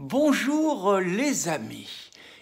Bonjour les amis.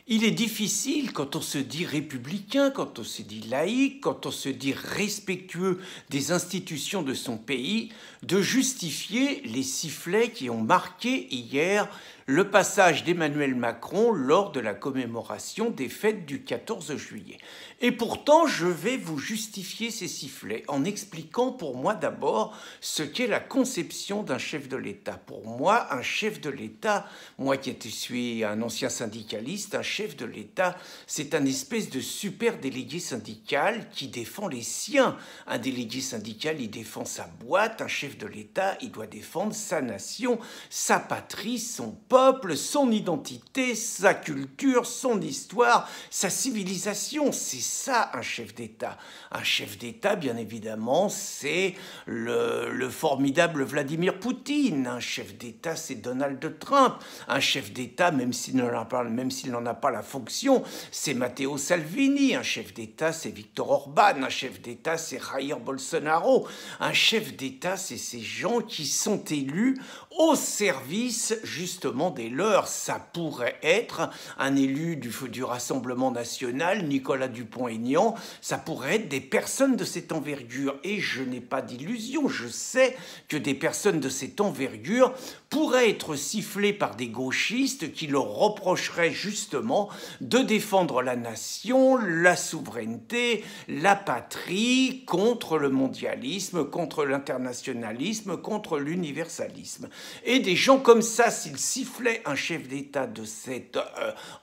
Il est difficile quand on se dit républicain, quand on se dit laïque, quand on se dit respectueux des institutions de son pays, de justifier les sifflets qui ont marqué hier le passage d'Emmanuel Macron lors de la commémoration des fêtes du 14 juillet. Et pourtant, je vais vous justifier ces sifflets en expliquant pour moi d'abord ce qu'est la conception d'un chef de l'État. Pour moi, un chef de l'État, moi qui suis un ancien syndicaliste, un chef de l'État, c'est un espèce de super délégué syndical qui défend les siens. Un délégué syndical, il défend sa boîte. Un chef de l'État, il doit défendre sa nation, sa patrie, son peuple, son identité, sa culture, son histoire, sa civilisation. C'est ça un chef d'État. Un chef d'État, bien évidemment, c'est le formidable Vladimir Poutine. Un chef d'État, c'est Donald Trump. Un chef d'État, même s'il n'en a pas la fonction, c'est Matteo Salvini. Un chef d'État, c'est Viktor Orban. Un chef d'État, c'est Jair Bolsonaro. Un chef d'État, c'est ces gens qui sont élus au service justement des leurs. Ça pourrait être un élu du Rassemblement national, Nicolas Dupont-Aignan, ça pourrait être des personnes de cette envergure. Et je n'ai pas d'illusion, je sais que des personnes de cette envergure pourraient être sifflées par des gauchistes qui leur reprocheraient justement de défendre la nation, la souveraineté, la patrie contre le mondialisme, contre l'internationalisme, contre l'universalisme. Et des gens comme ça, s'ils sifflaient un chef d'État de cette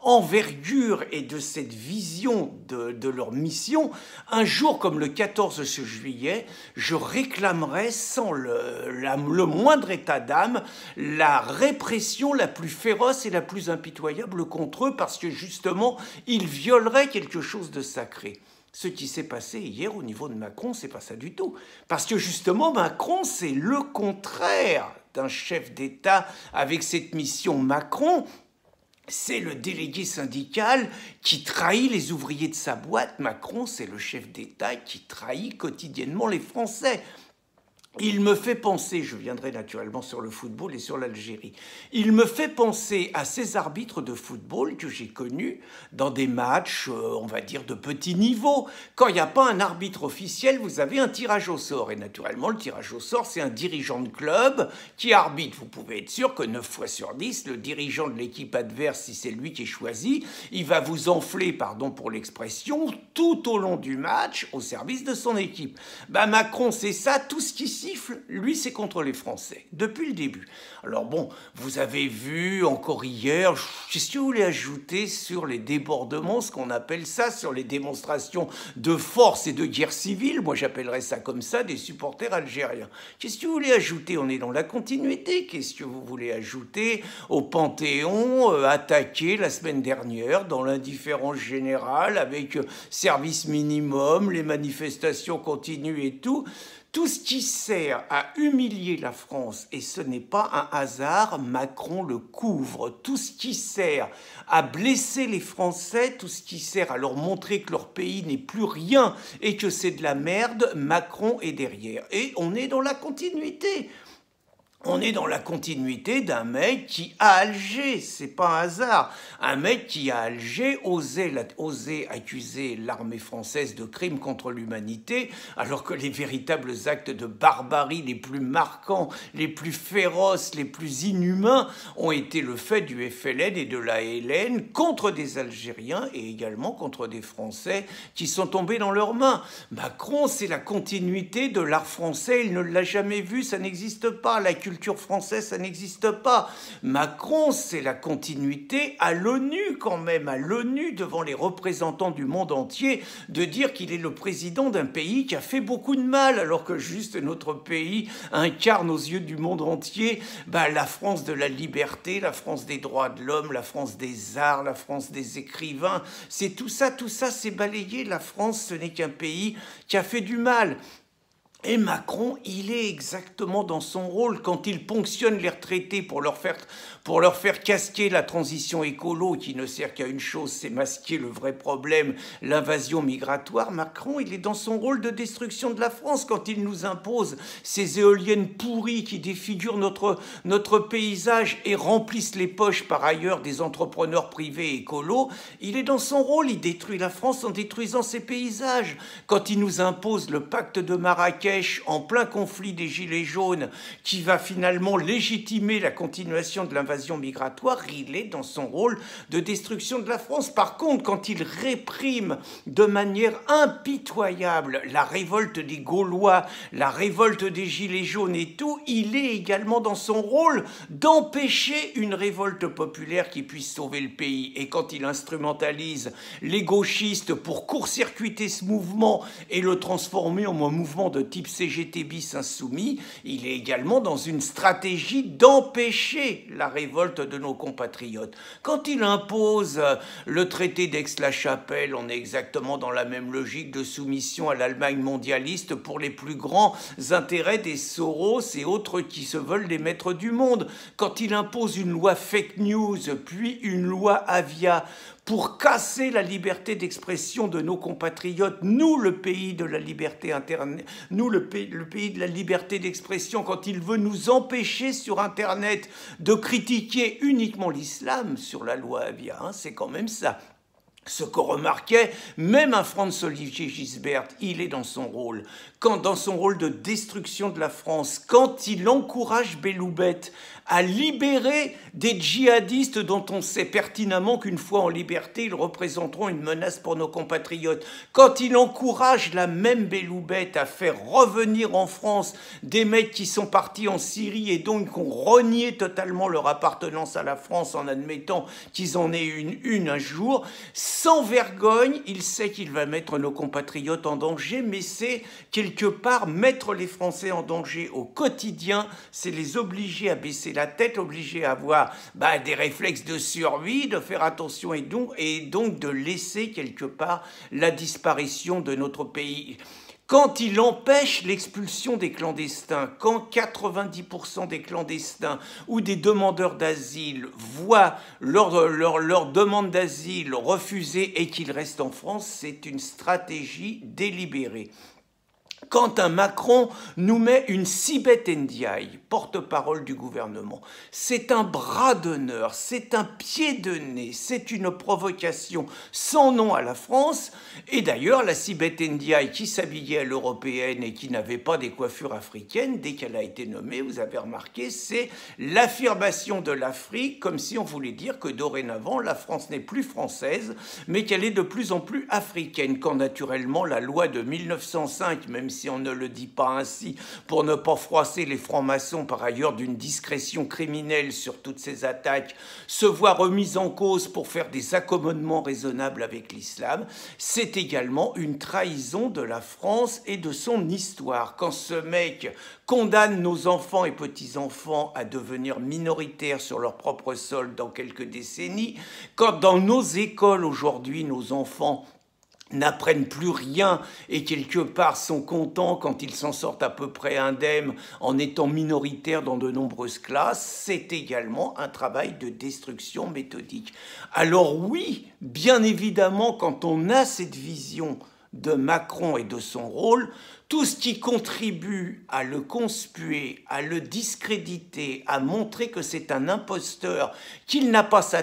envergure et de cette vision de leur mission, un jour comme le 14 juillet, je réclamerais sans le moindre état d'âme la répression la plus féroce et la plus impitoyable contre eux parce que justement, ils violeraient quelque chose de sacré. Ce qui s'est passé hier au niveau de Macron, c'est pas ça du tout. Parce que justement, Macron, c'est le contraire d'un chef d'État avec cette mission. Macron, c'est le délégué syndical qui trahit les ouvriers de sa boîte. Macron, c'est le chef d'État qui trahit quotidiennement les Français. Il me fait penser, je viendrai naturellement sur le football et sur l'Algérie, il me fait penser à ces arbitres de football que j'ai connus dans des matchs, on va dire, de petit niveau. Quand il n'y a pas un arbitre officiel, vous avez un tirage au sort. Et naturellement, le tirage au sort, c'est un dirigeant de club qui arbitre. Vous pouvez être sûr que 9 fois sur 10, le dirigeant de l'équipe adverse, si c'est lui qui est choisi, il va vous enfler, pardon pour l'expression, tout au long du match au service de son équipe. Macron, c'est ça, tout ce qui lui, c'est contre les Français, depuis le début. Alors bon, vous avez vu encore hier, qu'est-ce que vous voulez ajouter sur les débordements, ce qu'on appelle ça, sur les démonstrations de force et de guerre civile, moi j'appellerais ça comme ça, des supporters algériens. Qu'est-ce que vous voulez ajouter? On est dans la continuité. Qu'est-ce que vous voulez ajouter au Panthéon, attaqué la semaine dernière dans l'indifférence générale, avec service minimum, les manifestations continuent et tout? Tout ce qui sert à humilier la France, et ce n'est pas un hasard, Macron le couvre. Tout ce qui sert à blesser les Français, tout ce qui sert à leur montrer que leur pays n'est plus rien et que c'est de la merde, Macron est derrière. Et on est dans la continuité. On est dans la continuité d'un mec qui, à Alger, c'est pas un hasard, un mec qui, à Alger, osait accuser l'armée française de crimes contre l'humanité, alors que les véritables actes de barbarie les plus marquants, les plus féroces, les plus inhumains ont été le fait du FLN et de l'ALN contre des Algériens et également contre des Français qui sont tombés dans leurs mains. Macron, c'est la continuité de l'art français, il ne l'a jamais vu, ça n'existe pas, la culture française, ça n'existe pas. Macron, c'est la continuité à l'ONU quand même, à l'ONU devant les représentants du monde entier, de dire qu'il est le président d'un pays qui a fait beaucoup de mal, alors que juste notre pays incarne aux yeux du monde entier la France de la liberté, la France des droits de l'homme, la France des arts, la France des écrivains. C'est tout ça c'est balayé. La France, ce n'est qu'un pays qui a fait du mal. Et Macron, il est exactement dans son rôle quand il ponctionne les retraités pour leur faire casquer la transition écolo qui ne sert qu'à une chose, c'est masquer le vrai problème, l'invasion migratoire. Macron, il est dans son rôle de destruction de la France quand il nous impose ces éoliennes pourries qui défigurent notre paysage et remplissent les poches par ailleurs des entrepreneurs privés écolos. Il est dans son rôle, il détruit la France en détruisant ses paysages. Quand il nous impose le pacte de Marrakech en plein conflit des Gilets jaunes qui va finalement légitimer la continuation de l'invasion migratoire, il est dans son rôle de destruction de la France. Par contre, quand il réprime de manière impitoyable la révolte des Gaulois, la révolte des Gilets jaunes et tout, il est également dans son rôle d'empêcher une révolte populaire qui puisse sauver le pays. Et quand il instrumentalise les gauchistes pour court-circuiter ce mouvement et le transformer en un mouvement de type CGT bis insoumis, il est également dans une stratégie d'empêcher la révolte de nos compatriotes. Quand il impose le traité d'Aix-la-Chapelle, on est exactement dans la même logique de soumission à l'Allemagne mondialiste pour les plus grands intérêts des Soros et autres qui se veulent les maîtres du monde. Quand il impose une loi fake news, puis une loi Avia, pour casser la liberté d'expression de nos compatriotes, nous le pays de la liberté Internet, nous le pays de la liberté d'expression, quand il veut nous empêcher sur Internet de critiquer uniquement l'islam sur la loi Avia, hein, c'est quand même ça. Ce qu'on remarquait, même un Franz-Olivier Gisbert, il est dans son rôle. Dans son rôle de destruction de la France, quand il encourage Belloubet à libérer des djihadistes dont on sait pertinemment qu'une fois en liberté, ils représenteront une menace pour nos compatriotes. Quand il encourage la même Belloubet à faire revenir en France des mecs qui sont partis en Syrie et donc qui ont renié totalement leur appartenance à la France en admettant qu'ils en aient une un jour, sans vergogne, il sait qu'il va mettre nos compatriotes en danger, mais c'est quelque part mettre les Français en danger au quotidien, c'est les obliger à baisser la tête, obliger à avoir des réflexes de survie, de faire attention et donc de laisser quelque part la disparition de notre pays. Quand il empêche l'expulsion des clandestins, quand 90% des clandestins ou des demandeurs d'asile voient leur demande d'asile refusée et qu'ils restent en France, c'est une stratégie délibérée. Quand un Macron nous met une Sibeth Ndiaye, porte-parole du gouvernement, c'est un bras d'honneur, c'est un pied de nez, c'est une provocation sans nom à la France. Et d'ailleurs, la Sibeth Ndiaye qui s'habillait à l'européenne et qui n'avait pas des coiffures africaines, dès qu'elle a été nommée, vous avez remarqué, c'est l'affirmation de l'Afrique, comme si on voulait dire que dorénavant, la France n'est plus française, mais qu'elle est de plus en plus africaine, quand naturellement la loi de 1905, même si on ne le dit pas ainsi, pour ne pas froisser les francs-maçons par ailleurs d'une discrétion criminelle sur toutes ces attaques, se voit remise en cause pour faire des accommodements raisonnables avec l'islam, c'est également une trahison de la France et de son histoire. Quand ce mec condamne nos enfants et petits-enfants à devenir minoritaires sur leur propre sol dans quelques décennies, quand dans nos écoles aujourd'hui, nos enfants n'apprennent plus rien et quelque part sont contents quand ils s'en sortent à peu près indemnes en étant minoritaires dans de nombreuses classes, c'est également un travail de destruction méthodique. Alors oui, bien évidemment, quand on a cette vision de Macron et de son rôle, tout ce qui contribue à le conspuer, à le discréditer, à montrer que c'est un imposteur, qu'il n'a pas sa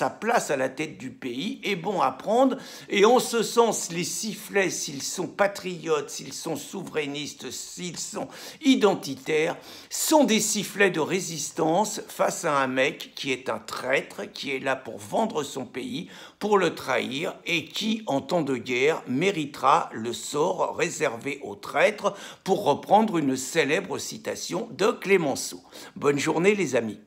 place à la tête du pays, est bon à prendre. Et en ce sens, les sifflets, s'ils sont patriotes, s'ils sont souverainistes, s'ils sont identitaires, sont des sifflets de résistance face à un mec qui est un traître, qui est là pour vendre son pays, pour le trahir, et qui, en temps de guerre, méritera le sort réservé aux traîtres, pour reprendre une célèbre citation de Clémenceau. Bonne journée les amis.